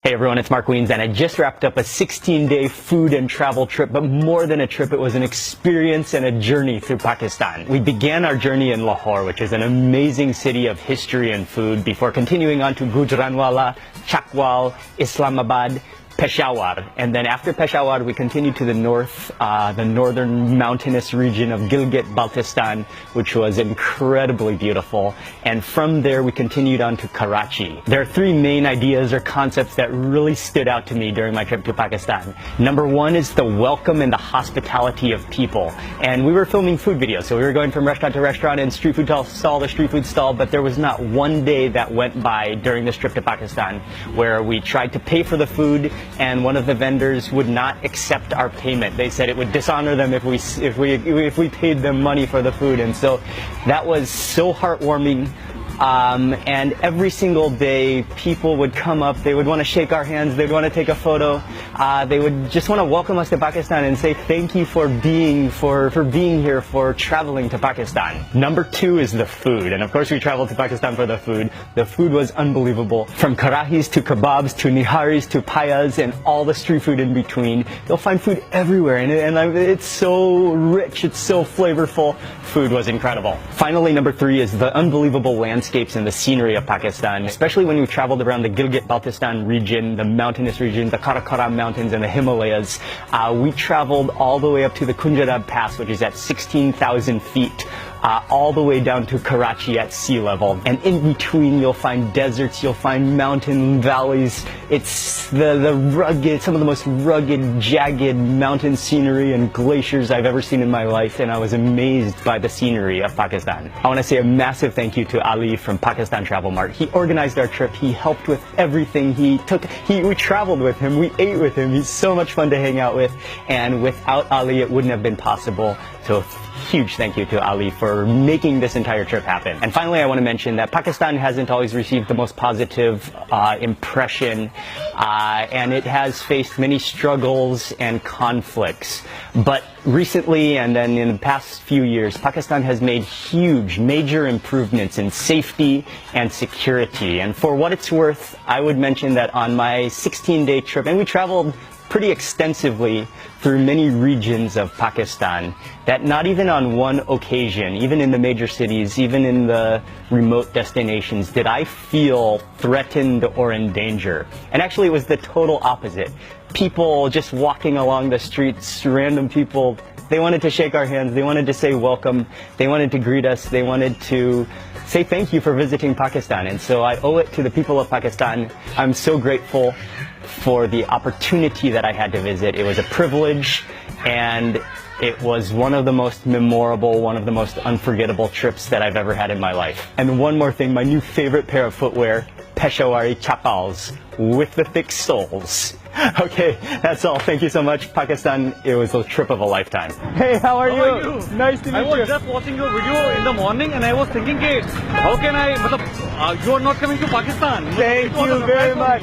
Hey everyone, it's Mark Wiens, and I just wrapped up a 16-day food and travel trip, but more than a trip, it was an experience and a journey through Pakistan. We began our journey in Lahore, which is an amazing city of history and food, before continuing on to Gujranwala, Chakwal, Islamabad, Peshawar, and then after Peshawar we continued to the north, the northern mountainous region of Gilgit-Baltistan, which was incredibly beautiful, and from there we continued on to Karachi. There are three main ideas or concepts that really stood out to me during my trip to Pakistan. Number one is the welcome and the hospitality of people, and we were filming food videos, so we were going from restaurant to restaurant and street food stall to street food stall, but there was not one day that went by during this trip to Pakistan where we tried to pay for the food and one of the vendors would not accept our payment. They said it would dishonor them if we paid them money for the food, and so that was so heartwarming. And every single day people would come up, they would want to shake our hands, they'd want to take a photo, they would just want to welcome us to Pakistan and say thank you for being here, for traveling to Pakistan. Number two is the food, and of course we traveled to Pakistan for the food. The food was unbelievable. From karahis to kebabs to niharis to payas and all the street food in between. You'll find food everywhere, and it's so rich, it's so flavorful. Food was incredible. Finally, number three is the unbelievable landscapes and the scenery of Pakistan, especially when we traveled around the Gilgit-Baltistan region, the mountainous region, the Karakoram Mountains and the Himalayas. We traveled all the way up to the Khunjerab Pass, which is at 16,000 feet. All the way down to Karachi at sea level, and in between you'll find deserts, you'll find mountain valleys. It's some of the most rugged, jagged mountain scenery and glaciers I've ever seen in my life, and I was amazed by the scenery of Pakistan. I want to say a massive thank you to Ali from Pakistan Travel Mart. He organized our trip, he helped with everything, we traveled with him, we ate with him, he's so much fun to hang out with, and without Ali it wouldn't have been possible. So huge thank you to Ali for making this entire trip happen. And finally, I want to mention that Pakistan hasn't always received the most positive impression, and it has faced many struggles and conflicts. But recently, and then in the past few years, Pakistan has made huge, major improvements in safety and security. And for what it's worth, I would mention that on my 16-day trip, and we traveled pretty extensively through many regions of Pakistan, that not even on one occasion, even in the major cities, even in the remote destinations, did I feel threatened or in danger. And actually it was the total opposite. People just walking along the streets, random people, they wanted to shake our hands, they wanted to say welcome, they wanted to greet us, they wanted to say thank you for visiting Pakistan. And so I owe it to the people of Pakistan. I'm so grateful for the opportunity that I had to visit. It was a privilege, and it was one of the most memorable, one of the most unforgettable trips that I've ever had in my life. And one more thing, my new favorite pair of footwear, Peshawari chappals with the thick soles. Okay, that's all. Thank you so much, Pakistan. It was a trip of a lifetime. Hey, how are you? Nice to meet you. I was just watching your video in the morning and I was thinking, how can you are not coming to Pakistan? Thank you very much.